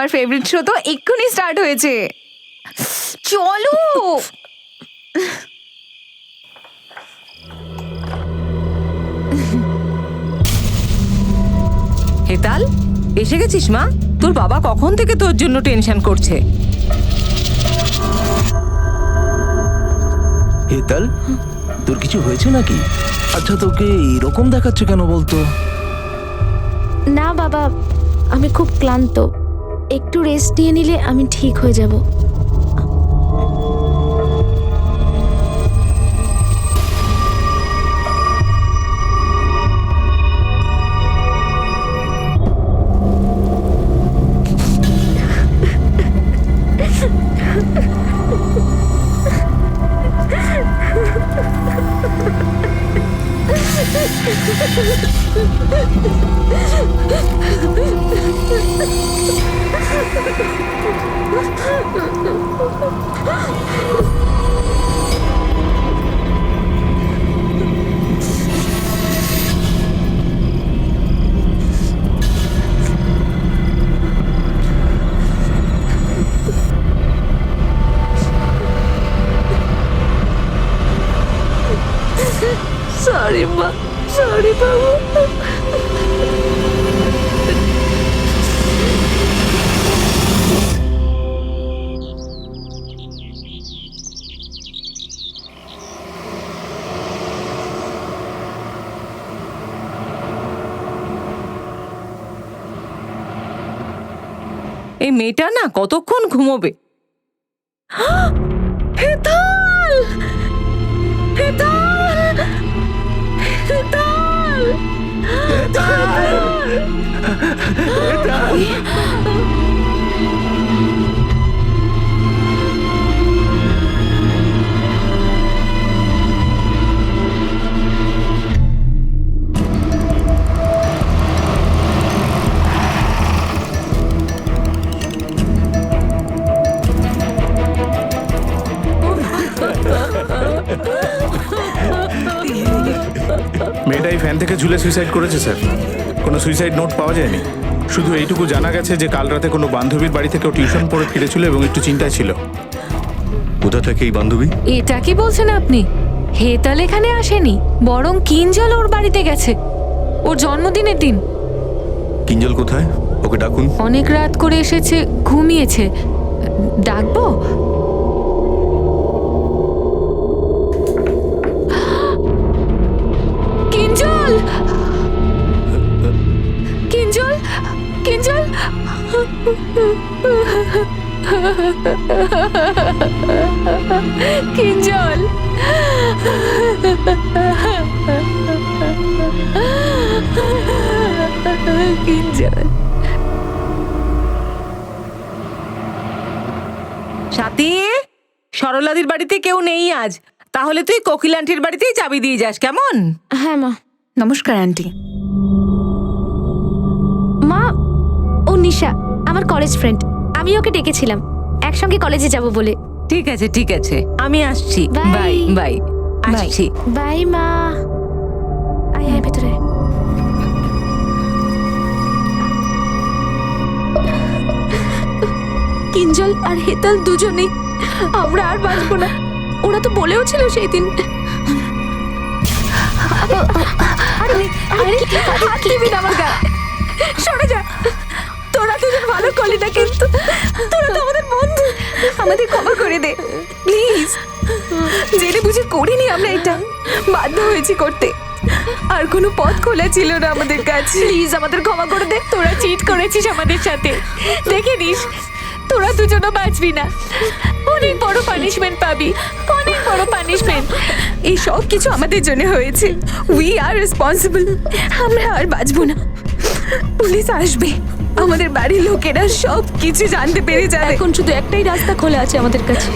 তোমার favourite show তো এক্ষুনি স্টার্ট হয়েছে, চলো। হেতাল, এসে গেছিস মা? তোর বাবা কখন থেকে তোর জন্য টেনশন করছে। হেতাল, তোর কিছু হয়েছে নাকি? আচ্ছা, তোকে এরকম দেখাচ্ছে কেন বলতো? না বাবা, আমি খুব ক্লান্ত, একটু রেস্ট নিয়ে নিলে আমি ঠিক হয়ে যাব। সরি মা, সরি বাবু। এই মেয়েটা না কতক্ষণ ঘুমোবে? হেতাল, হেতাল, হেতাল, হেতাল। মেয়েটাই ফ্যান থেকে ঝুলে সুইসাইড করেছে স্যার। কোনো সুইসাইড নোট পাওয়া যায়নি। শুধু এইটুকু জানা গেছে যে কাল রাতে কোনো বান্ধবীর বাড়ি থেকে টিউশন পড়ে ফিরেছিল এবং একটু চিন্তায় ছিল। কোথা থেকে এই বান্ধবী? এটা কি বলছেন আপনি? হেতাল এখানে আসেনি, বরং কিঞ্জল ওর বাড়িতে গেছে ওর জন্মদিনের দিন। কিঞ্জল কোথায়? ওকে ডাকুন। অনেক রাত করে এসেছে, ঘুমিয়েছে। ডাকবো? কিঞ্জল, কিঞ্জল, কিঞ্জল। কিঞ্জল, কিঞ্জল। সাথী, সরলাদির বাড়িতে কেউ নেই আজ, তাহলে তুই কোকিল আন্টির বাড়িতেই চাবি দিয়ে যাস, কেমন? হ্যাঁ মা। নমস্কার আন্টি। মা, ও নিশা আমার কলেজ ফ্রেন্ড, আমি ওকে ডেকেছিলাম একসঙ্গে কলেজে যাব বলে। ঠিক আছে, ঠিক আছে, আমি আসছি। Bye. বাই বাই, আসছি। বাই মা। আয় আয় ভেতরে। কিঞ্জল আর হেতাল দুজনেই, আমরা আর বাঁচবো না। ওরা তো বলেও ছিল সেই দিন। হাত দিবি না আমার গায়ে, সরে যা। তোরা দুজন ভালো করলি না, কিন্তু তোরা তো আমাদের বন্ধু। আমাদের ক্ষমা করে দে প্লিজ, জেনে বুঝে করিনি আমরা, এটা বাধ্য হয়েছি করতে, আর কোনো পথ খোলা ছিল না আমাদের কাছে। প্লিজ আমাদের ক্ষমা করে দে। তোরা চিট করেছিস আমাদের সাথে, দেখে নিস তোরা দুজনও বাঁচবি না। অনেক বড় পানিশমেন্ট পাবি, অনেক বড় পানিশমেন্ট। এই সব কিছু আমাদের জন্য হয়েছে, উই আর রেসপন্সিবল। আমরা আর বাঁচবো না, পুলিশ আসবে, আমাদের বাড়ির লোকেরা সব কিছু জানতে পেরে যাবে। এখন শুধু একটাই রাস্তা খোলা আছে আমাদের কাছে।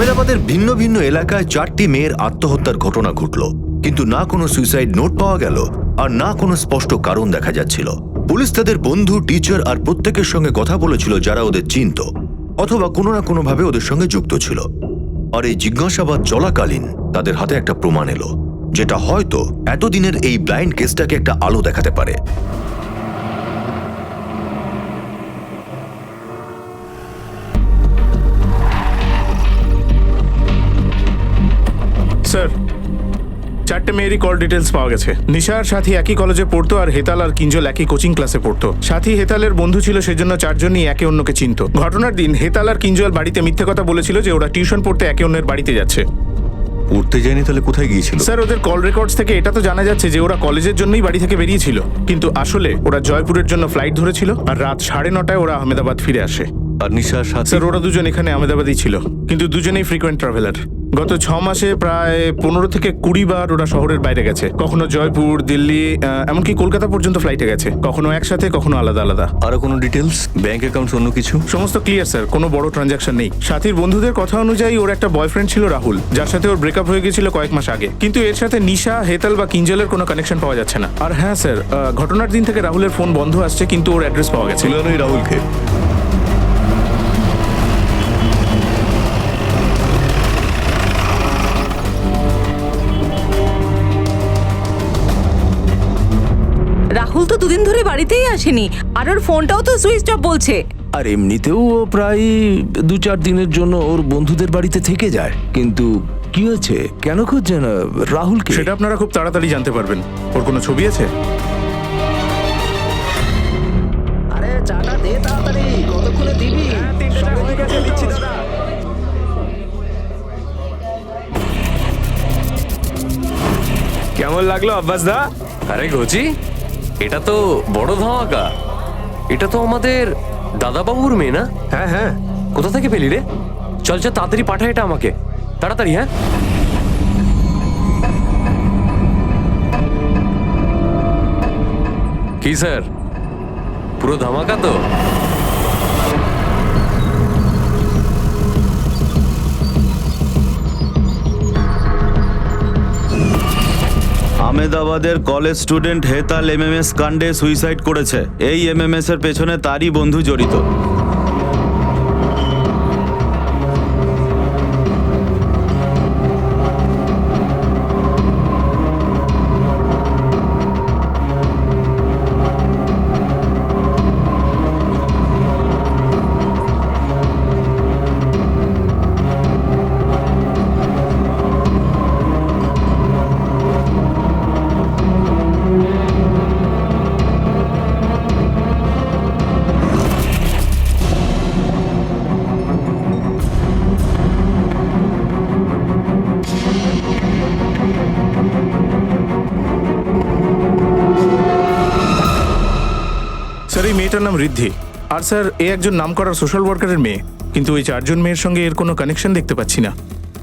আহমেদাবাদের ভিন্ন ভিন্ন এলাকায় 4টি মেয়ের আত্মহত্যার ঘটনা ঘটল, কিন্তু না কোনো সুইসাইড নোট পাওয়া গেল আর না কোনো স্পষ্ট কারণ দেখা যাচ্ছিল। পুলিশ তাদের বন্ধু, টিচার আর প্রত্যেকের সঙ্গে কথা বলেছিল যারা ওদের চিনত অথবা কোনো না কোনোভাবে ওদের সঙ্গে যুক্ত ছিল। আর এই জিজ্ঞাসাবাদ চলাকালীন তাদের হাতে একটা প্রমাণ এলো, যেটা হয়তো এতদিনের এই ব্লাইন্ড কেসটাকে একটা আলো দেখাতে পারে। স্যার, 4টে মেয়েরই কল ডিটেলস পাওয়া গেছে। নিশা আর সাথী একই কলেজে পড়তো, আর হেতাল আর কিঞ্জল একই কোচিং ক্লাসে পড়তো। সাথী হেতালের বন্ধু ছিল, সেজন্য 4জনই একে অন্যকে চিনত। ঘটনার দিন হেতাল আর কিঞ্জল বাড়িতে মিথ্যে কথা বলেছিল যে ওরা টিউশন পড়তে একে অন্যের বাড়িতে যাচ্ছে। পড়তে যায়নি, তাহলে কোথায় গিয়েছিল? স্যার, ওদের কল রেকর্ডস থেকে এটা তো জানা যাচ্ছে যে ওরা কলেজের জন্যই বাড়ি থেকে বেরিয়েছিল, কিন্তু আসলে ওরা জয়পুরের জন্য ফ্লাইট ধরেছিল আর রাত 9:30টায় ওরা আহমেদাবাদ ফিরে আসে। আর নিশার সাথে? স্যার, ওরা দুজন এখানে আহমেদাবাদেই ছিল, কিন্তু দুজনেই ফ্রিকোয়েন্ট ট্রাভেলার। গত 6 মাসে প্রায় 15 থেকে 20 বার ওরা শহরের বাইরে গেছে। কখনো জয়পুর, দিল্লি, এমনকি কলকাতা পর্যন্ত ফ্লাইটে গেছে। কখনো একসাথে, কখনো আলাদা আলাদা। আরো কোনো ডিটেলস, ব্যাংক অ্যাকাউন্টস, অন্য কিছু? সমস্ত ক্লিয়ার স্যার, কোনো বড় ট্রানজাকশন নেই। সাথীর বন্ধুদের কথা অনুযায়ী ওর একটা বয়ফ্রেন্ড ছিল রাহুল, যার সাথে ওর ব্রেকআপ হয়ে গেছিল কয়েক মাস আগে, কিন্তু এর সাথে নিশা, হেতাল বা কিঞ্জলের কোনো কানেকশন পাওয়া যাচ্ছে না। আর হ্যাঁ স্যার, ঘটনার দিন থেকে রাহুলের ফোন বন্ধ আসছে, কিন্তু ওর অ্যাড্রেস পাওয়া গেছে। ছিল না রাহুলকে? রাহুল তো দুদিন ধরে বাড়িতেই আসেনি, আর ওর ফোনটাও তো সুইচ অফ বলছে। আর এমনিতেও ও প্রায় 2-4 দিনের জন্য ওর বন্ধুদের বাড়িতে থেকে যায়। কিন্তু কি হয়েছে, কেন খুঁজছেন রাহুলকে? সেটা আপনারা খুব তাড়াতাড়ি জানতে পারবেন। ওর কোনো ছবি আছে? আরে চাটা দে তাড়াতাড়ি, কতক্ষণে দিবি? সবে হয়ে গেছে, দিচ্ছি দাদা। কেমন লাগলো আব্বাস দা? আরে ঘোচি, এটা তো বড় ধামাকা। এটা তো আমাদের দাদাবাবুর মেয়ে না? হ্যাঁ হ্যাঁ। কোথা থেকে পেলি রে? চল চল, তাড়াতাড়ি পাঠা এটা আমাকে, তাড়াতাড়ি। হ্যাঁ, কি স্যার, পুরো ধামাকা তো? আহমেদাবাদের কলেজ স্টুডেন্ট হেতাল এমএমএস কাণ্ডে সুইসাইড করেছে। এই এমএমএস এর পেছনে তারই বন্ধু জড়িত। স্যার, এই মেয়েটার নাম ঋদ্ধি। আর স্যার, এ একজন নামকরা সোশ্যাল ওয়ার্কারের মেয়ে, কিন্তু ওই 4জন মেয়ের সঙ্গে এর কোনো কানেকশন দেখতে পাচ্ছি না।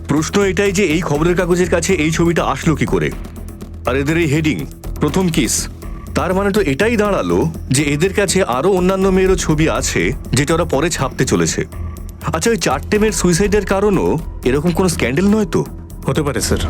প্রশ্ন এটাই যে এই খবরের কাগজের কাছে এই ছবিটা আসলো কি করে? আর এদের এই হেডিং, প্রথম কিস, তার মানে তো এটাই দাঁড়ালো যে এদের কাছে আরো অন্যান্য মেয়েরও ছবি আছে, যেটা ওরা পরে ছাপতে চলেছে। আচ্ছা, ওই 4টে মেয়ের সুইসাইডের কারণও এরকম কোনো স্ক্যান্ডেল নয় তো? হতে পারে স্যার।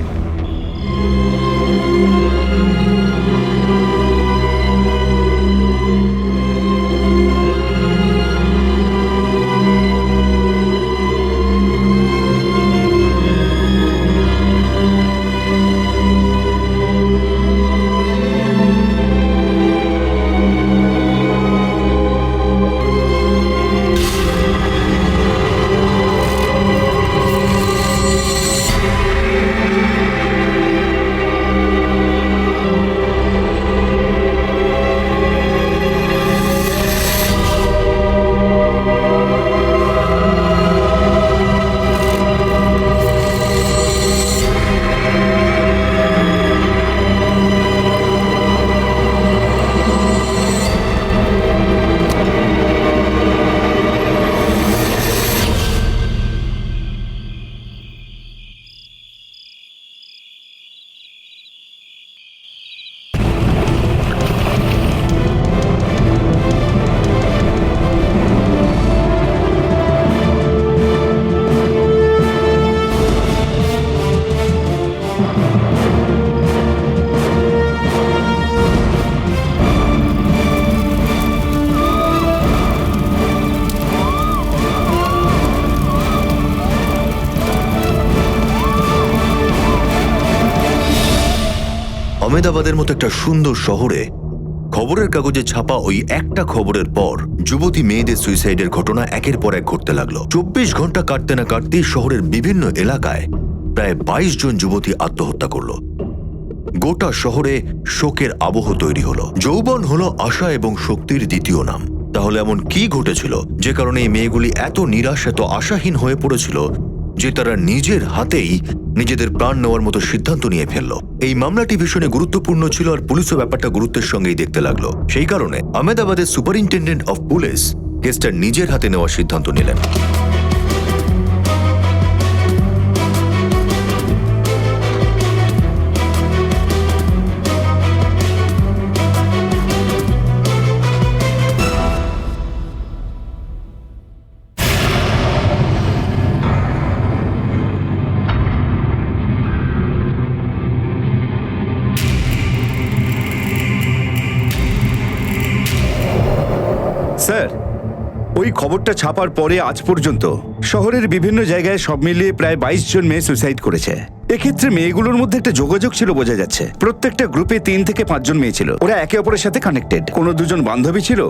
আহমেদাবাদের মতো একটা সুন্দর শহরে খবরের কাগজে ছাপা ওই একটা খবরের পর যুবতী মেয়েদের সুইসাইডের ঘটনা একের পর এক ঘটতে লাগলো। 24 ঘন্টা কাটতে না কাটতেই শহরের বিভিন্ন এলাকায় প্রায় 22 জন যুবতী আত্মহত্যা করলো। গোটা শহরে শোকের আবহ তৈরি হলো। যৌবন হলো আশা এবং শক্তির দ্বিতীয় নাম। তাহলে এমন কি ঘটেছিল যে কারণে এই মেয়েগুলি এত নিরাশ, এত আশাহীন হয়ে পড়েছিল যে তারা নিজের হাতেই নিজেদের প্রাণ নেওয়ার মতো সিদ্ধান্ত নিয়ে ফেলল? এই মামলাটি ভীষণই গুরুত্বপূর্ণ ছিল আর পুলিশও ব্যাপারটা গুরুত্বের সঙ্গেই দেখতে লাগলো। সেই কারণে আহমেদাবাদের সুপারিনটেন্ডেন্ট অফ পুলিশ কেসটা নিজের হাতে নেওয়ার সিদ্ধান্ত নিলেন। স্যার, ওই খবরটা ছাপার পরে আজ পর্যন্ত শহরের বিভিন্ন জায়গায় সব মিলিয়ে প্রায় 22 জন মেয়ে সুইসাইড করেছে। এক্ষেত্রে মেয়েগুলোর মধ্যে একটা যোগাযোগ ছিল বোঝা যাচ্ছে। প্রত্যেকটা গ্রুপে 3 থেকে 5 জন মেয়ে ছিল। ওরা একে অপরের সাথে কানেক্টেড। কোনো 2 জন বান্ধবী ছিল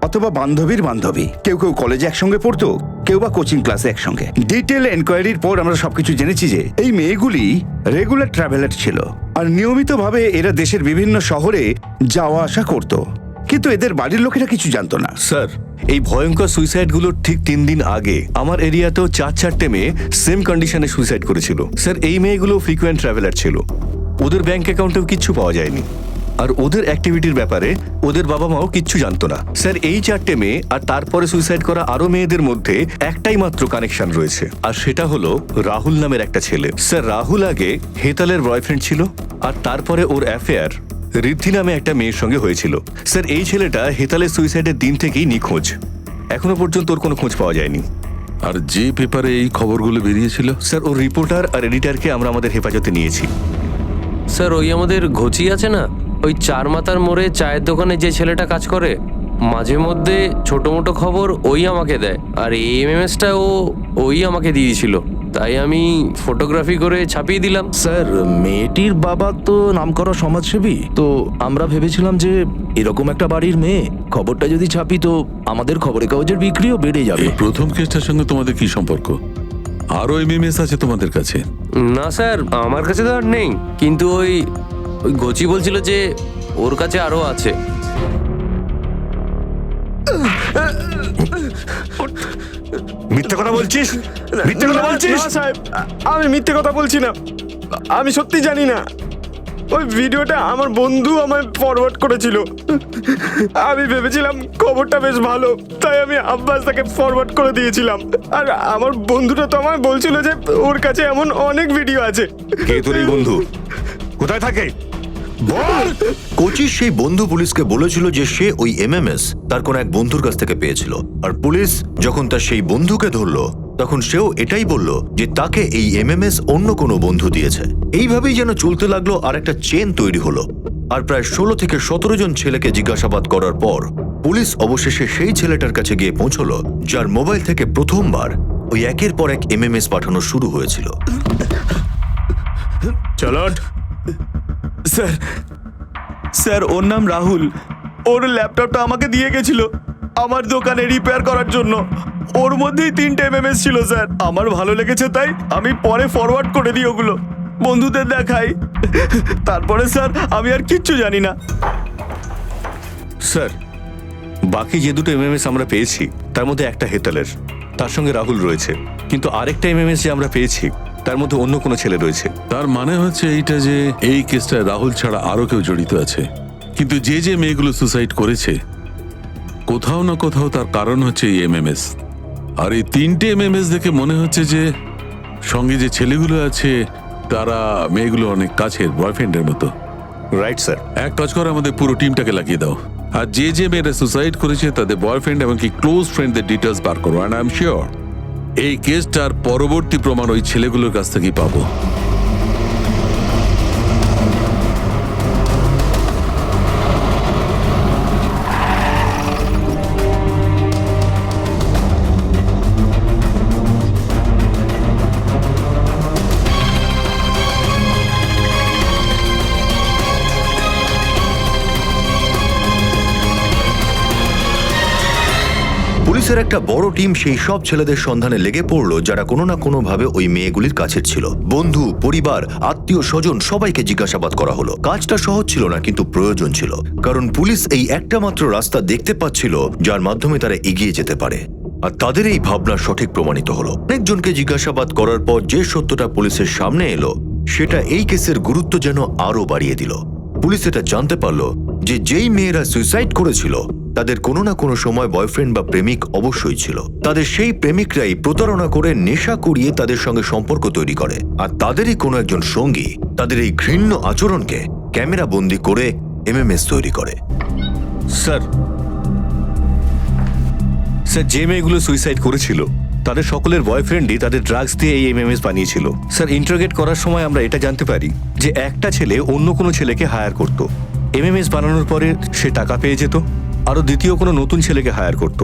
অথবা বান্ধবীর বান্ধবী। কেউ কেউ কলেজে একসঙ্গে পড়তো, কেউ বা কোচিং ক্লাসে একসঙ্গে। ডিটেল এনকোয়ারির পর আমরা সবকিছু জেনেছি যে এই মেয়েগুলি রেগুলার ট্রাভেলার ছিল আর নিয়মিতভাবে এরা দেশের বিভিন্ন শহরে যাওয়া আসা করতো, কিন্তু এদের বাড়ির লোকেরা কিছু জানতো না। স্যার, এই ভয়ঙ্কর সুইসাইডগুলোর ঠিক 3 দিন আগে আমার এরিয়াতেও 4-4টে মেয়ে সেম কন্ডিশনে সুইসাইড করেছিল। স্যার, এই মেয়েগুলো ফ্রিকোয়েন্ট ট্রাভেলার ছিল। ওদের ব্যাংক অ্যাকাউন্টেও কিচ্ছু পাওয়া যায়নি, আর ওদের অ্যাক্টিভিটির ব্যাপারে ওদের বাবা মাও কিচ্ছু জানতো না। স্যার, এই 4টে মেয়ে আর তারপরে সুইসাইড করা আরো মেয়েদের মধ্যে একটাই মাত্র কানেকশন রয়েছে, আর সেটা হলো রাহুল নামের একটা ছেলে। স্যার, রাহুল আগে হেতালের বয়ফ্রেন্ড ছিল, আর তারপরে ওর অ্যাফেয়ার ঋদ্ধি নামে একটা মেয়ের সঙ্গে হয়েছিল। স্যার, এই ছেলেটা হেতালের সুইসাইডের দিন থেকেই নিখোঁজ। এখনো পর্যন্ত ওর কোনো খোঁজ পাওয়া যায়নি। আর যে পেপারে এই খবরগুলো বেরিয়েছিল, স্যার, ওর রিপোর্টার আর এডিটরকে আমরা আমাদের হেফাজতে নিয়েছি। স্যার, ওই আমাদের ঘচি আছে না, ওই 4 মাথার মোড়ে চায়ের দোকানে যে ছেলেটা কাজ করে, মাঝে মধ্যে ছোট মোটো খবর ওই আমাকে দেয়, আর এই এমএমএসটা ওই আমাকে দিয়েছিল, তাই আমি ফটোগ্রাফি করে ছাপিয়ে দিলাম। স্যার, মেয়েটির বাবা তো নামকরা সমাজসেবী, তো আমরা ভেবেছিলাম যে এরকম একটা বাড়ির মেয়ে, খবরটা যদি ছাপি তো আমাদের খবরের কাগজের বিক্রিও বেড়ে যাবে। এই প্রথম কেসটার সঙ্গে তোমাদের কি সম্পর্ক? আরো এমএমএস আছে তোমাদের কাছে? না স্যার, আমার কাছে তো আর নেই, কিন্তু ওই ঘচি বলছিল যে ওর কাছে আরো আছে। মিথ্যে কথা বলছিস? মিথ্যে কথা বলছিস? না সাহেব, আমি মিথ্যে কথা বলছি না। আমি সত্যি জানি না। ওই ভিডিওটা আমার বন্ধু আমায় ফরওয়ার্ড করেছিল। আমি ভেবেছিলাম খবরটা বেশ ভালো, তাই আমি আব্বাস তাকে ফরওয়ার্ড করে দিয়েছিলাম। আর আমার বন্ধুটা তো আমায় বলছিল যে ওর কাছে এমন অনেক ভিডিও আছে। কে তোর এই বন্ধু? কোথায় থাকে? বল। কোচির সেই বন্ধু পুলিশকে বলেছিল যে সে ওই এমএমএস তার কোন এক বন্ধুর কাছ থেকে পেয়েছিল, আর পুলিশ যখন তার সেই বন্ধুকে ধরলো তখন সেও এটাই বলল যে তাকে এই এমএমএস অন্য কোনো বন্ধু দিয়েছে। এইভাবেই যেন চলতে লাগলো, আর একটা চেন তৈরি হলো। আর প্রায় 16 থেকে 17 জন ছেলেকে জিজ্ঞাসাবাদ করার পর পুলিশ অবশেষে সেই ছেলেটার কাছে গিয়ে পৌঁছলো যার মোবাইল থেকে প্রথমবার ওই একের পর এক এমএমএস পাঠানো শুরু হয়েছিল। চলো। স্যার, স্যার, ওর নাম রাহুল। ওর ল্যাপটপটা আমাকে দিয়ে গেছিল আমার দোকানে রিপেয়ার করার জন্য। ওর মধ্যেই 3টে এমএমএস ছিল স্যার। আমার ভালো লেগেছে তাই আমি পরে ফরওয়ার্ড করে দিই, ওগুলো বন্ধুদের দেখাই। তারপরে স্যার আমি আর কিচ্ছু জানি না। স্যার, বাকি যে 2টো এমএমএস আমরা পেয়েছি তার মধ্যে একটা হেতালের, তার সঙ্গে রাহুল রয়েছে, কিন্তু আরেকটা এমএমএস যে আমরা পেয়েছি তার মধ্যে অন্য কোনো ছেলে রয়েছে। তার মানে হচ্ছে এইটা যে এই কেসটায় রাহুল ছাড়া আরো কেউ জড়িত আছে, কিন্তু যে মেয়েগুলো সুসাইড করেছে কোথাও না কোথাও তার কারণ হচ্ছে এই এমএমএস। আর এই 3টে এমএমএস দেখে মনে হচ্ছে যে সঙ্গে যে ছেলেগুলো আছে তারা মেয়েগুলো অনেক কাছের, বয়ফ্রেন্ডের মতো। Right sir. এক কাজ করে আমাদের পুরো টিমটাকে লাগিয়ে দাও, আর যে মেয়েরা সুসাইড করেছে তাদের বয়ফ্রেন্ড এবং কি ক্লোজ ফ্রেন্ডদের ডিটেলস বার করো। অ্যান্ড আই এম শিওর এই কেসটার পরবর্তী প্রমাণ ওই ছেলেগুলোর কাছ থেকেই পাবো। পুলিশের একটা বড় টিম সেই সব ছেলেদের সন্ধানে লেগে পড়লো যারা কোনো না কোনো ভাবে ওই মেয়েগুলির কাছের ছিল। বন্ধু, পরিবার, আত্মীয় স্বজন সবাইকে জিজ্ঞাসাবাদ করা হলো। কাজটা সহজ ছিল না, কিন্তু প্রয়োজন ছিল, কারণ পুলিশ এই একটা মাত্র রাস্তা দেখতে পাচ্ছিল যার মাধ্যমে তারা এগিয়ে যেতে পারে। আর তাদের এই ভাবনা সঠিক প্রমাণিত হলো। অনেকজনকে জিজ্ঞাসাবাদ করার পর যে সত্যটা পুলিশের সামনে এলো সেটা এই কেসের গুরুত্ব যেন আরো বাড়িয়ে দিল। পুলিশ এটা জানতে পারল যে যেই মেয়েরা সুইসাইড করেছিল তাদের কোনো না কোনো সময় বয়ফ্রেন্ড বা প্রেমিক অবশ্যই ছিল। তাদের সেই প্রেমিকরাই প্রতারণা করে নেশা করিয়ে তাদের সঙ্গে সম্পর্ক তৈরি করে, আর তাদেরই কোনো একজন সঙ্গী তাদের এই ঘৃণ্য আচরণকে ক্যামেরা বন্দি করে এমএমএস তৈরি করে। স্যার, যে মেয়েগুলো সুইসাইড করেছিল তাদের সকলের বয়ফ্রেন্ডই তাদের ড্রাগস দিয়ে এই এমএমএস বানিয়েছিল। স্যার, ইন্টারোগেট করার সময় আমরা এটা জানতে পারি যে একটা ছেলে অন্য কোনো ছেলেকে হায়ার করত। এমএমএস বানানোর পরে সে টাকা পেয়ে যেত, আরো দ্বিতীয় কোনো নতুন ছেলেকে হায়ার করত।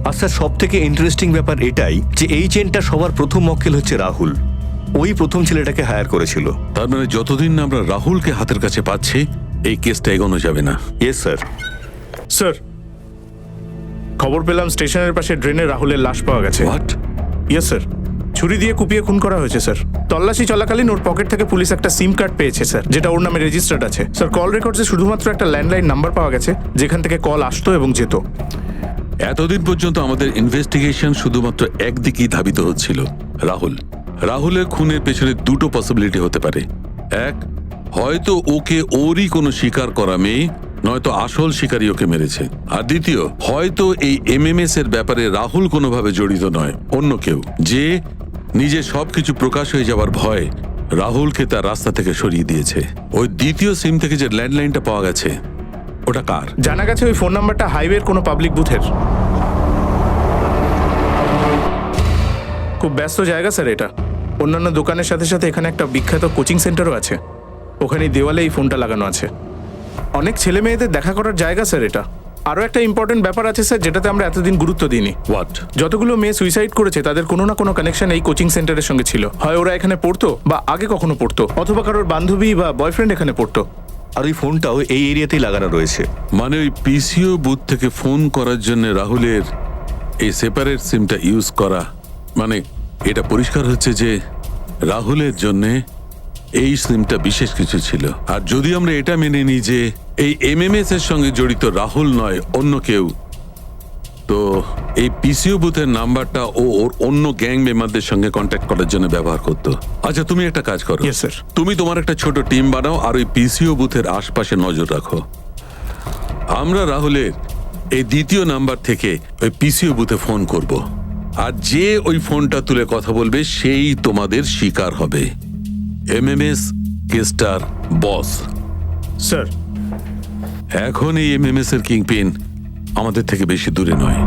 আর স্যার, সব থেকে ইন্টারেস্টিং ব্যাপার এটাই যে এই চেনটা সবার প্রথম মক্কেল হচ্ছে রাহুল। ওই প্রথম ছেলেটাকে হায়ার করেছিল। তার মানে যতদিন না আমরা রাহুলকে হাতের কাছে পাচ্ছি এই কেসটা এগোনো যাবে না। Yes sir. স্যার, খবর পেলাম স্টেশনের পাশে ড্রেনে রাহুলের লাশ পাওয়া গেছে। হোয়াট? ইয়েস স্যার, ছুরি দিয়ে কুপিয়ে খুন করা হয়েছে স্যার। তল্লাশি চলাকালীন ওর পকেট থেকে পুলিশ একটা সিম কার্ড পেয়েছে স্যার, যেটা ওর নামে রেজিস্টার্ড আছে স্যার। কল রেকর্ডসে শুধুমাত্র একটা ল্যান্ডলাইন নাম্বার পাওয়া গেছে যেখান থেকে কল আসতো এবং যেত। এতদিন পর্যন্ত আমাদের ইনভেস্টিগেশন শুধুমাত্র একদিকেই ধাবিত হচ্ছিল, রাহুলের খুনের পেছনে দুটো পসিবিলিটি হতে পারে। এক, হয়তো ওকে ওরই কোনো শিকার করা মেয়ে, নয়তো আসল শিকারী ওকে মেরেছে। আর দ্বিতীয়, হয়তো এই এমএমএস এর ব্যাপারে রাহুল কোনোভাবে জড়িত নয়, অন্য কেউ, যে নিজে সবকিছু প্রকাশ হয়ে যাওয়ার ভয় রাহুলকে তার রাস্তা থেকে সরিয়ে দিয়েছে। ওই দ্বিতীয় সিম থেকে যে ল্যান্ডলাইনটা পাওয়া গেছে ওটা কার? জানা গেছে ওই ফোন নাম্বারটা হাইওয়ের কোনো পাবলিক বুথের। খুব ব্যস্ত জায়গা স্যার এটা। অন্যান্য দোকানের সাথে সাথে এখানে একটা বিখ্যাত কোচিং সেন্টারও আছে। ওখানে দেওয়ালে এই ফোনটা লাগানো আছে। অনেক ছেলে মেয়েদের দেখা করার জায়গা স্যার এটা। আরও একটা ইম্পর্টেন্ট ব্যাপার আছে স্যার, যেটাতে আমরা এতদিন গুরুত্ব দিইনি। হোয়াট? যতগুলো মেয়ে সুইসাইড করেছে তাদের কোনো না কোনো কানেকশন এই কোচিং সেন্টারের সঙ্গে ছিল। হয় ওরা এখানে পড়তো, বা আগে কখনো পড়তো, অথবা কারোর বান্ধবী বা বয়ফ্রেন্ড এখানে পড়তো। আর ওই ফোনটাও এই এরিয়াতেই লাগানো রয়েছে। মানে ওই পিসিও বুথ থেকে ফোন করার জন্য রাহুলের এই সেপারেট সিমটা ইউজ করা, মানে এটা পরিষ্কার হচ্ছে যে রাহুলের জন্যে এই সিমটা বিশেষ কিছু ছিল। আর যদি আমরা এটা মেনে নিই যে এই এমএমএস এর সঙ্গে জড়িত রাহুল নয় অন্য কেউ, তো এই পিসিও বুথের নাম্বারটা ও ওর অন্য গ্যাং মেম্বারদের সঙ্গে কন্ট্যাক্ট করার জন্য ব্যবহার করতো। আচ্ছা, তুমি একটা কাজ করো, তুমি তোমার একটা ছোট টিম বানাও আর ওই পিসিও বুথের আশপাশে নজর রাখো। আমরা রাহুলের এই দ্বিতীয় নাম্বার থেকে ওই পিসিও বুথে ফোন করব, আর যে ওই ফোনটা তুলে কথা বলবে সেই তোমাদের শিকার হবে। এমএমএস কেস্টার বস। স্যার, এখন এই এমএমএস এর কিংপিন আমাদের থেকে বেশি দূরে নয়।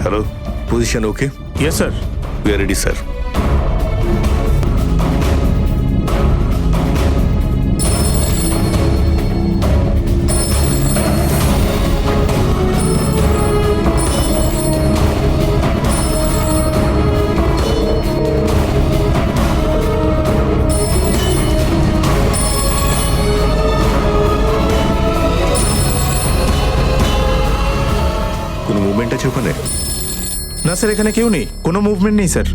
Hello, position okay? Yes sir. We are ready sir. কোনো মুভমেন্ট আছে ওখানে? না স্যার, এখানে কেউ নেই, কোনো মুভমেন্ট নেই স্যার।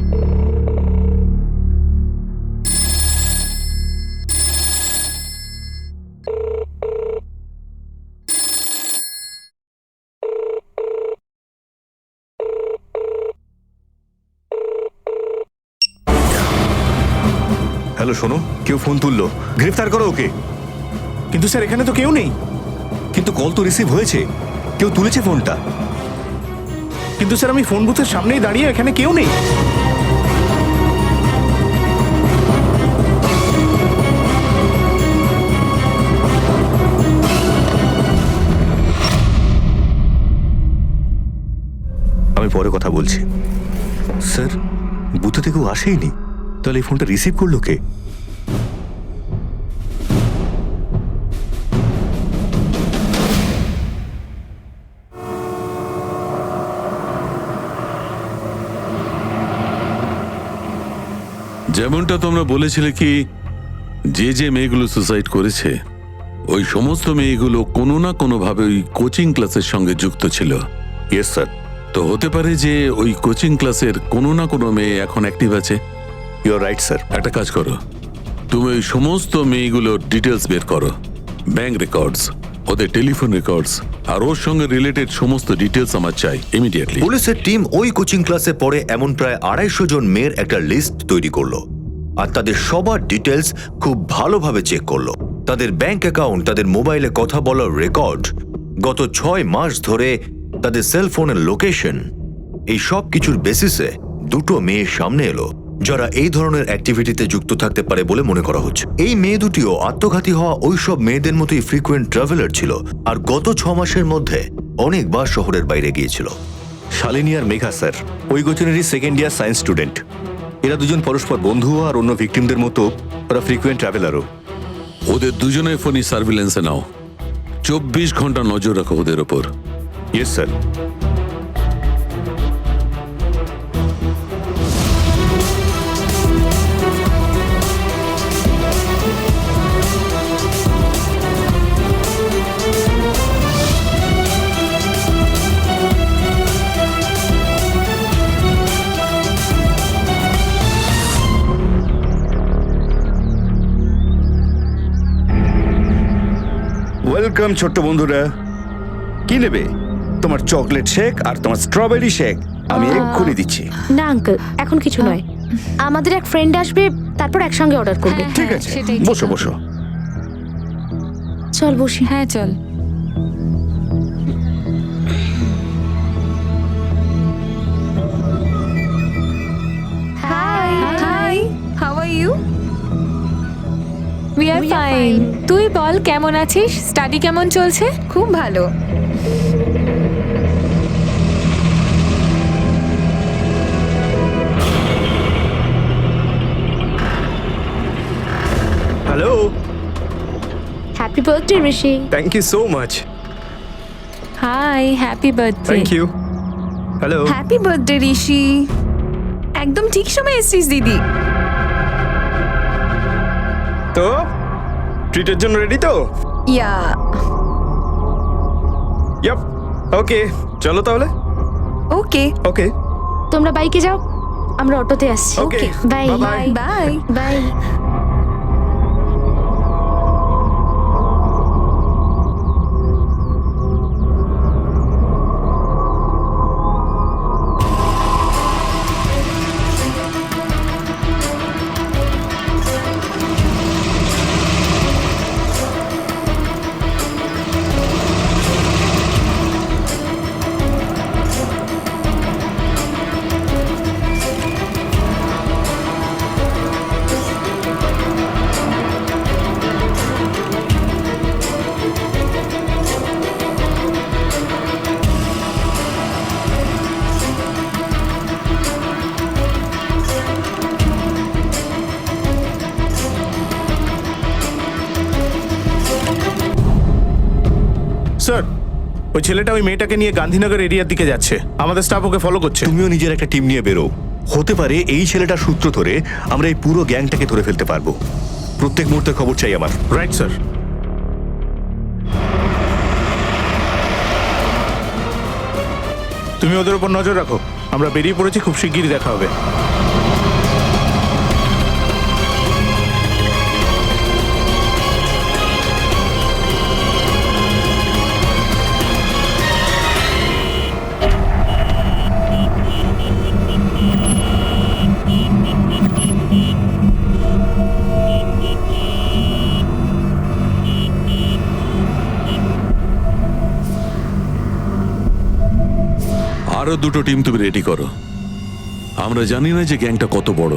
হ্যালো, শোনো, কেউ ফোন তুললো, গ্রেফতার করো ওকে। কিন্তু স্যার এখানে তো কেউ নেই। কিন্তু কল তো রিসিভ হয়েছে, কেউ তুলেছে ফোনটা। কিন্তু স্যার আমি ফোন বুথের সামনেই দাঁড়িয়ে, এখানে কেউ নেই। আমি পরে কথা বলছি। স্যার, বুথে থেকে কেউ আসেইনি, তাহলে এই ফোনটা রিসিভ করলো কে? যেমনটা তোমরা বলেছিলে কি যে যে মেয়েগুলো সুসাইড করেছে ওই সমস্ত মেয়েগুলো কোনো না কোনো ভাবে ওই কোচিং ক্লাসের সঙ্গে যুক্ত ছিল। Yes sir. তো হতে পারে যে ওই কোচিং ক্লাসের কোনো না কোনো মেয়ে এখন অ্যাক্টিভ আছে। You are right sir. একটা কাজ করো, তুমি ওই সমস্ত মেয়েগুলোর ডিটেলস বের করো, ব্যাংক রেকর্ডস, ওদের টেলিফোন রেকর্ডস, আর ওর সঙ্গে রিলেটেড সমস্ত ডিটেলস আমার চাই ইমিডিয়েটলি। পুলিশের টিম ওই কোচিং ক্লাসে পড়ে এমন প্রায় 250 জন মেয়ের একটা লিস্ট তৈরি করলো আর তাদের সবার ডিটেলস খুব ভালোভাবে চেক করলো। তাদের ব্যাংক অ্যাকাউন্ট, তাদের মোবাইলে কথা বলার রেকর্ড, গত 6 মাস ধরে তাদের সেলফোনের লোকেশন, এই সব কিছুর বেসিসে দুটো মেয়ে সামনে এলো যারা এই ধরনের অ্যাক্টিভিটিতে যুক্ত থাকতে পারে বলে মনে করা হচ্ছে। এই মেয়ে দুটিও আত্মঘাতী হওয়া ওইসব মেয়েদের মতোই ফ্রিকুয়েন্ট ট্রাভেলার ছিল আর গত 6 মাসের মধ্যে অনেকবার শহরের বাইরে গিয়েছিল। শালিনী আর মেঘা স্যার ওই কোচিনেরই সেকেন্ড ইয়ার সায়েন্স স্টুডেন্ট। এরা দুজন পরস্পর বন্ধু আর অন্য ভিকটিমদের মতো ওরা ফ্রিকুয়েন্ট ট্রাভেলারও। ওদের দুজনের ফোনই সার্ভিলেন্সে নাও, 24 ঘন্টা নজর রাখো ওদের ওপর। Yes sir. ওয়েলকাম ছোট্ট বন্ধুরা। কি নেবে? তোমার চকলেট শেক আর তোমার স্ট্রবেরি শেক আমি এক্ষুনি দিচ্ছি। না আঙ্কেল, এখন কিছু নয়। আমাদের এক ফ্রেন্ড আসবে, তারপর একসঙ্গে অর্ডার করব। ঠিক আছে, বসো বসো। চল বসি। হ্যাঁ চল। Hi, how are you? We are fine. তুই বল কেমন আছিস? স্টাডি কেমন চলছে? খুব ভালো। Hello, happy birthday Rishi. Thank you so much. Hi, happy birthday. Thank you. Hello. Happy birthday Rishi. একদম ঠিক সময় এসেছিস দিদি। তো ট্রিটের জন্য রেডি তো? ইয়া। ইয়াপ। ওকে, চলো তাহলে। ওকে ওকে, তোমরা বাইকে যাও, আমরা অটোতে আসছি। Okay, bye bye bye bye. Sir, ওই ছেলেটা ওই মেয়েটাকে নিয়ে গান্ধীনগর এরিয়ার দিকে যাচ্ছে। আমাদের স্টাফ ওকে ফলো করছে। তুমিও নিজের একটা টিম নিয়ে বেরো। হতে পারে এই ছেলেটার সূত্র ধরে আমরা এই পুরো গ্যাংটাকে ধরে ফেলতে পারবো। প্রত্যেক মুহূর্তের খবর চাই আমার। Right sir. তুমি ওদের উপর নজর রাখো। আমরা বেরিয়ে পড়েছি, খুব শিগগিরই দেখা হবে। আরো দুটো টিম তুমি রেডি করো। আমরা জানি না যে গ্যাংটা কত বড়।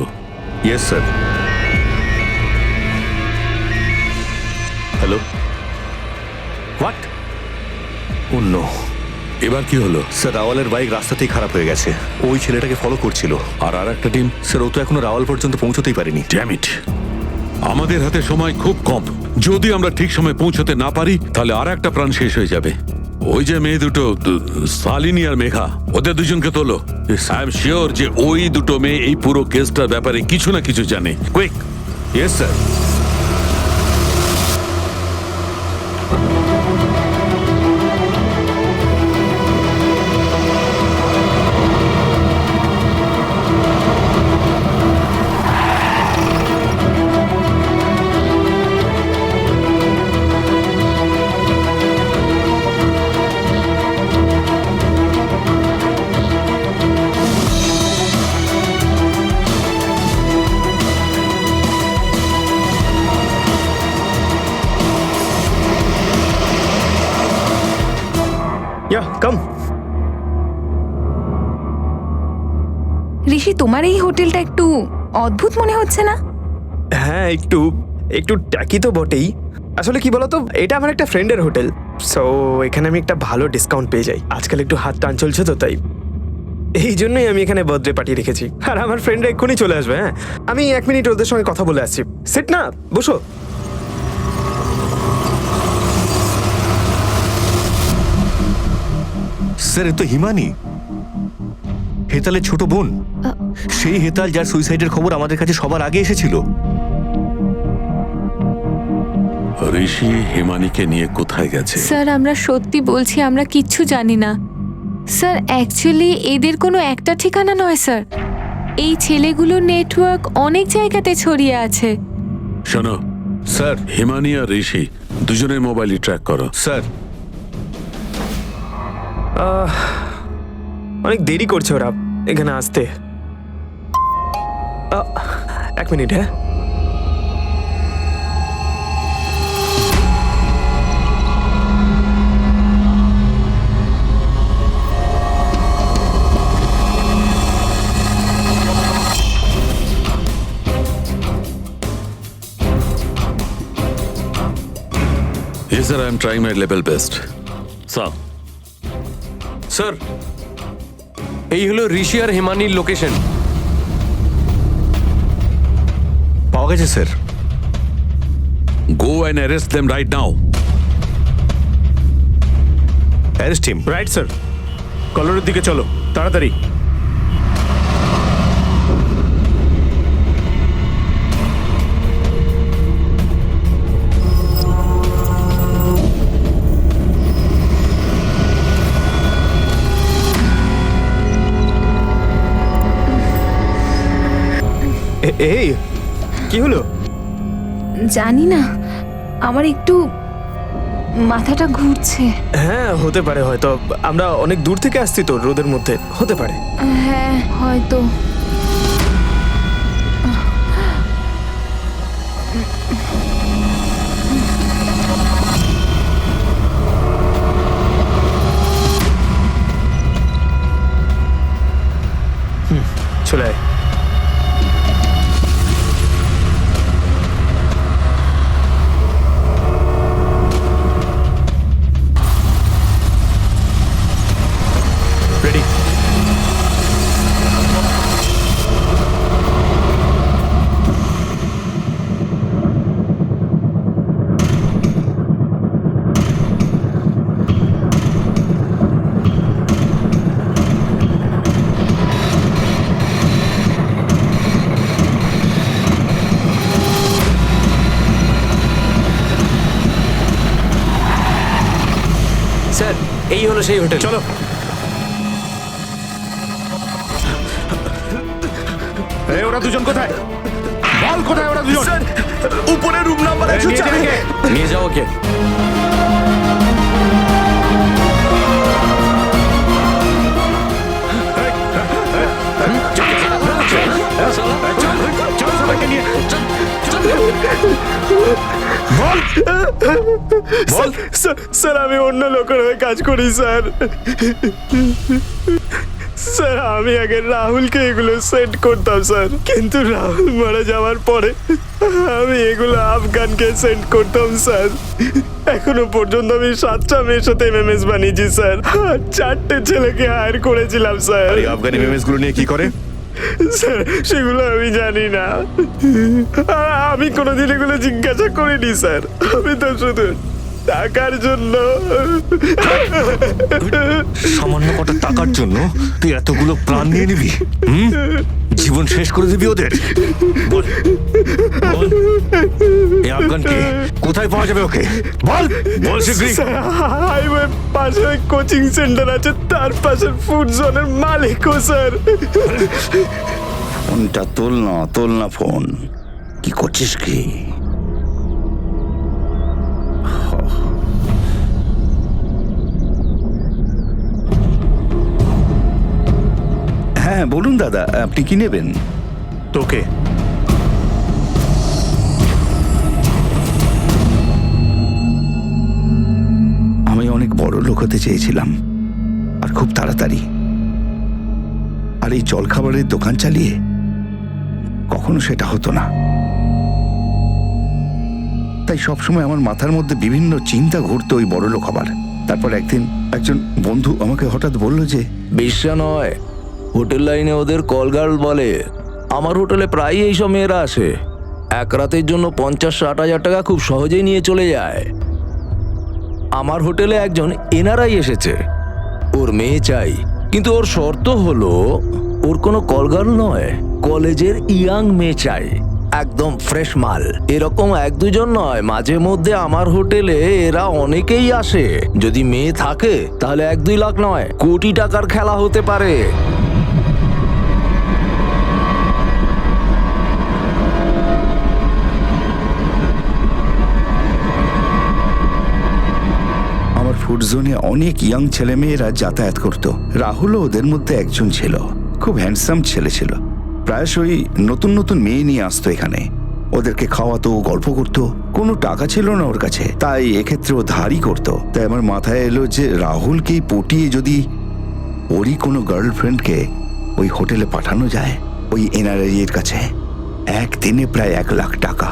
Yes sir. Hello, what? Oh no, এবার কি হলো? স্যার রাওয়ালের বাইক রাস্তাতেই খারাপ হয়ে গেছে, ওই ছেলেটাকে ফলো করছিল। আর একটা টিম? স্যার ও তো এখনো রাওয়াল পর্যন্ত পৌঁছতেই পারেনি। ড্যাম ইট, আমাদের হাতে সময় খুব কম। যদি আমরা ঠিক সময় পৌঁছতে না পারি তাহলে আর একটা প্রাণ শেষ হয়ে যাবে। ওই যে মেয়ে দুটো, শালিনী আর মেঘা, ওদের দুজনকে তোলো। আই এম শিওর যে ওই দুটো মেয়ে এই পুরো কেসটার ব্যাপারে কিছু না কিছু জানে। Quick. Yes sir. Come. Rishi, তোমার এই হোটেলটা একটু অদ্ভুত মনে হচ্ছে না? হ্যাঁ, একটু একটু ট্যাকি তো বটেই। আসলে কি বলতো, এটা আমার একটা ফ্রেন্ডের হোটেল, সো এখানে আমি একটা ভালো ডিসকাউন্ট পেয়ে যাই। আজকাল একটু হাত টান চলছে তো, তাই এই জন্যই আমি এখানে বার্থডে পার্টি রেখেছি। আর আমার ফ্রেন্ডরা এক্ষুনি চলে আসবে। হ্যাঁ, আমি 1 মিনিট ওদের সঙ্গে কথা বলে আসছি। সিট না, বসো। স্যার এ তো হিমানি, হেতালের ছোট বোন। সেই হেতাল যার সুইসাইডের খবর আমাদের কাছে সবার আগে এসেছিল। ঋষি হিমানিকে নিয়ে কোথায় গেছে? স্যার আমরা সত্যি বলছি, আমরা কিচ্ছু জানি না স্যার। অ্যাকচুয়ালি এদের কোনো একটা ঠিকানা নয় স্যার, এই ছেলেগুলোর নেটওয়ার্ক অনেক জায়গাতে ছড়িয়ে আছে। শোনো স্যার, হিমানি আর ঋষি দুজনের মোবাইলই ট্র্যাক করো। স্যার অনেক দেরি করছে ওরা এখানে আসতে। 1 মিনিট। হ্যাঁ, Yes sir, I am trying my level best. Sir, sir এই হলো ঋষি আর হিমানির লোকেশন। পাওয়া গেছে sir. Go and arrest them right now. Arrest him. Right sir, কলরের দিকে চলো তাড়াতাড়ি। এই কি হলো? জানি না, আমার একটু মাথাটা ঘুরছে। হ্যাঁ, হতে পারে, হয়তো আমরা অনেক দূর থেকে আসছি তো, রোদের মধ্যে হতে পারে। হ্যাঁ হয়তো। চলে আয়। রেডি। স্যার এই হলো সেই হোটেল, চলো। ওরা দুজন কোথায়? বল কোথায় ওরা দুজন? উপরে রুম নাম্বার 104 এ নিয়ে যাও ওকে। চল সবাইকে নিয়ে। বল বল। স্যার আমি অন্য লোকের হয়ে কাজ করি স্যার। স্যার আমি আগে রাহুলকে এগুলো সেন্ড করতাম স্যার, কিন্তু রাহুল মারা যাওয়ার পরে আমি এগুলো আফগানকে সেন্ড করতাম স্যার। এখনো পর্যন্ত আমি 7টা মেয়ের সাথে এমএমএস বানিয়েছি স্যার, আর 4টে ছেলেকে হায়ার করেছিলাম স্যার। আর এই আফগানি এমএমএস গুলো নিয়ে কি করে? স্যার সেগুলো আমি জানি না, আর আমি কোনোদিন এগুলো জিজ্ঞাসা করিনি স্যার। আমি তো শুধু টাকার জন্য। সামান্য কটা টাকার জন্য তুই এতগুলো প্রাণ নিয়ে নিবি? জীবন শেষ করে দিবি ওদের? বল বল, এই আফগানকে কোথায় পাওয়া যাবে? ওকে বল, বল শিগগিরই। হাইওয়ে পাশে কোচিং সেন্টার আছে, তার পাশে ফুড জোনের মালিকও স্যার। ফোনটা তোল না ফোন। কি করছিস কি? হ্যাঁ বলুন দাদা, আপনি কি নেবেন? তোকে আমি অনেক বড় লোক হতে চেয়েছিলাম, আর খুব তাড়াতাড়ি। আর এই জলখাবারের দোকান চালিয়ে কখনো সেটা হতো না। তাই সবসময় আমার মাথার মধ্যে বিভিন্ন চিন্তা ঘুরতো ওই বড় লোক হবার। তারপর একদিন একজন বন্ধু আমাকে হঠাৎ বলল যে, বিশ্বা নয়, হোটেল লাইনে ওদের কলগার্ল বলে। আমার হোটেলে প্রায়ই এইসব মেয়েরা আসে। এক রাতের জন্য 50-60 হাজার টাকা খুব সহজেই নিয়ে চলে যায়। আমার হোটেলে একজন এনআরআই এসেছে, ওর মেয়ে চাই, কিন্তু ওর শর্ত হলো ওর কোনো কলগার্ল নয়, কলেজের ইয়াং মেয়ে চাই, একদম ফ্রেশ মাল। এরকম 1-2 নয়, মাঝে মধ্যে আমার হোটেলে এরা অনেকেই আসে। যদি মেয়ে থাকে তাহলে 1-2 লাখ নয়, কোটি টাকার খেলা হতে পারে। আমার ফুড জোনে অনেক ইয়াং ছেলে মেয়েরা যাতায়াত করত। রাহুলও ওদের মধ্যে একজন ছিল। খুব হ্যান্ডসাম ছেলে ছিল। প্রায়শই নতুন নতুন মেয়ে নিয়ে আসতো এখানে, ওদেরকে খাওয়াতো, গল্প করতো। কোনো টাকা ছিল না ওর কাছে, তাই এক্ষেত্রে ও ধারই করতো। তাই আমার মাথায় এলো যে রাহুলকেই পটিয়ে যদি ওরই কোনো গার্লফ্রেন্ডকে ওই হোটেলে পাঠানো যায়, ওই এনআরআই এর কাছে, একদিনে প্রায় 1 লাখ টাকা।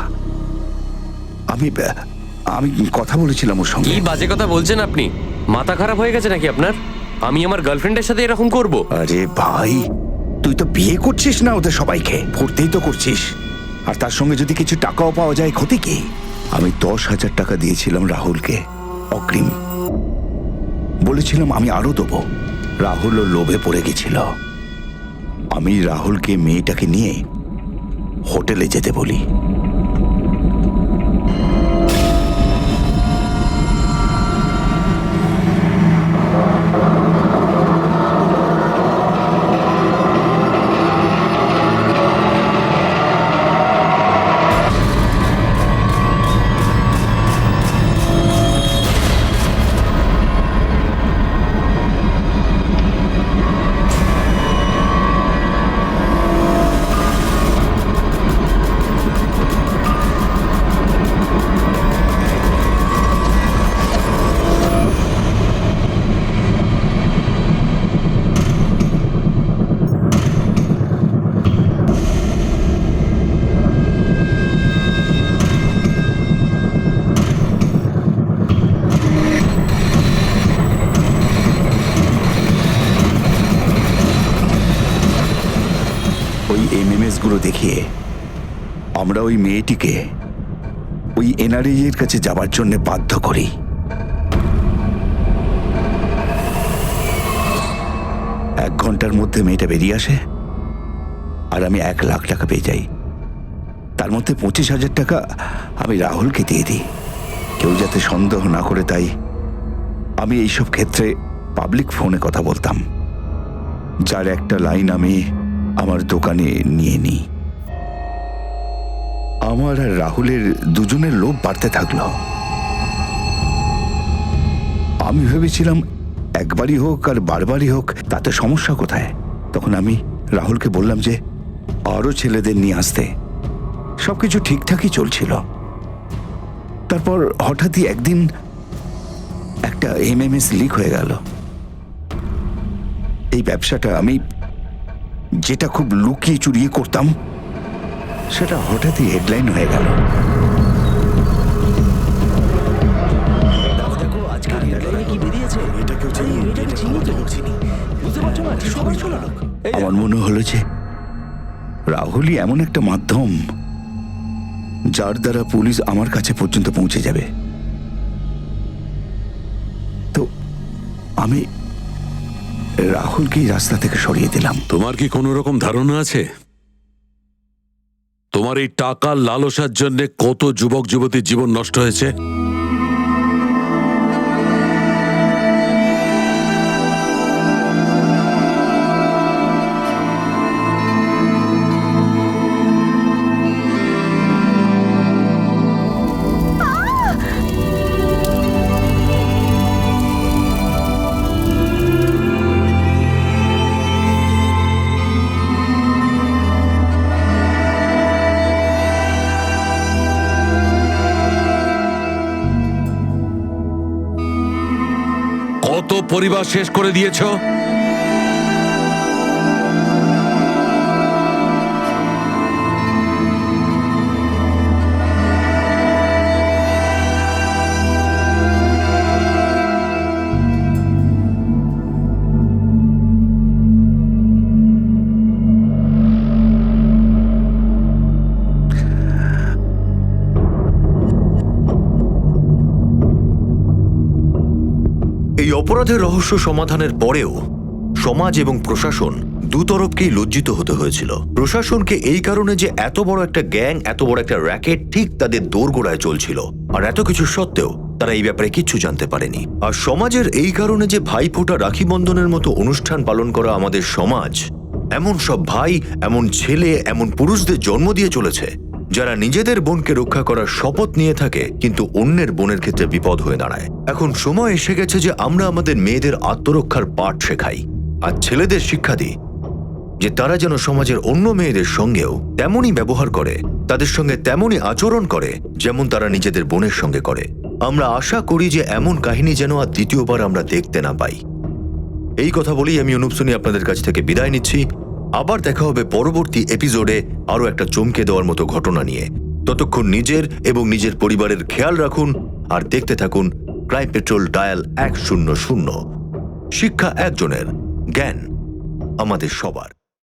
আমি কথা বলেছিলাম ওর সঙ্গে। কি বাজে কথা বলছেন আপনি? মাথা খারাপ হয়ে গেছে নাকি আপনার? আমি আমার গার্লফ্রেন্ডের সাথে এরকম করব? আরে ভাই, তুই তো বিয়ে করছিস না ওদের সবাইকে, ভর্তিই তো করছিস। আর তার সঙ্গে যদি কিছু টাকাও পাওয়া যায়, ক্ষতি কি? আমি 10,000 টাকা দিয়েছিলাম রাহুলকে অগ্রিম। বলেছিলাম আমি আরো দেবো। রাহুলও লোভে পড়ে গেছিল। আমি রাহুলকে মেয়েটাকে নিয়ে হোটেলে যেতে বলি। গুলো দেখিয়ে আমরা ওই মেয়েটিকে ওই এনআরআই এর কাছে যাবার জন্য বাধ্য করি। 1 ঘন্টার মধ্যে মেয়েটা বেরিয়ে আসে, আর আমি 1 লাখ টাকা পেয়ে যাই। তার মধ্যে 25,000 টাকা আমি রাহুলকে দিয়ে দিই, কেউ যাতে সন্দেহ না করে। তাই আমি এইসব ক্ষেত্রে পাবলিক ফোনে কথা বলতাম, যার একটা লাইন আমি আমার দোকানে নিয়ে নিই। আমার আর রাহুলের দুজনের লোভ বাড়তে থাকলো। আমি ভেবেছিলাম একবারই হোক আর বারবারই হোক, তাতে সমস্যা কোথায়। তখন আমি রাহুলকে বললাম যে আরো ছেলেদের নিয়ে আসতে। সবকিছু ঠিকঠাকই চলছিল। তারপর হঠাৎই একদিন একটা এমএমএস লিক হয়ে গেল। এই ব্যবসাটা আমি যেটা খুব লুকিয়ে চুরিয়ে করতাম, সেটা হঠাৎই হেডলাইন হয়ে গেল। আমার মনে হলো যে রাহুলই এমন একটা মাধ্যম যার দ্বারা পুলিশ আমার কাছে পর্যন্ত পৌঁছে যাবে। তো আমি রাহুলকে এই রাস্তা থেকে সরিয়ে দিলাম। তোমার কি কোনো রকম ধারণা আছে তোমার এই টাকার লালসার জন্য কত যুবক যুবতীর জীবন নষ্ট হয়েছে? কত পরিবার শেষ করে দিয়েছো? এই অপরাধের রহস্য সমাধানের পরেও সমাজ এবং প্রশাসন দুতরফকেই লজ্জিত হতে হয়েছিল। প্রশাসনকে এই কারণে যে এত বড় একটা গ্যাং, এত বড় একটা র্যাকেট ঠিক তাদের দোরগোড়ায় চলছিল, আর এত কিছু সত্ত্বেও তারা এই ব্যাপারে কিচ্ছু জানতে পারেনি। আর সমাজের এই কারণে যে ভাইফোঁটা, রাখি বন্ধনের মতো অনুষ্ঠান পালন করা আমাদের সমাজ এমন সব ভাই, এমন ছেলে, এমন পুরুষদের জন্ম দিয়ে চলেছে যারা নিজেদের বোনকে রক্ষা করার শপথ নিয়ে থাকে কিন্তু অন্যের বোনের ক্ষেত্রে বিপদ হয়ে দাঁড়ায়। এখন সময় এসে গেছে যে আমরা আমাদের মেয়েদের আত্মরক্ষার পাঠ শেখাই আর ছেলেদের শিক্ষা দিই যে তারা যেন সমাজের অন্য মেয়েদের সঙ্গেও তেমনই ব্যবহার করে, তাদের সঙ্গে তেমনই আচরণ করে যেমন তারা নিজেদের বোনের সঙ্গে করে। আমরা আশা করি যে এমন কাহিনী যেন আর দ্বিতীয়বার আমরা দেখতে না পাই। এই কথা বলেই আমি অনুপ সোনি আপনাদের কাছ থেকে বিদায় নিচ্ছি। আবার দেখা হবে পরবর্তী এপিসোডে আরো একটা চমকে দেওয়ার মতো ঘটনা নিয়ে। ততক্ষণ নিজের এবং নিজের পরিবারের খেয়াল রাখুন আর দেখতে থাকুন ক্রাইম পেট্রোল ডায়াল 100। শিক্ষা একজনের, জ্ঞান আমাদের সবার।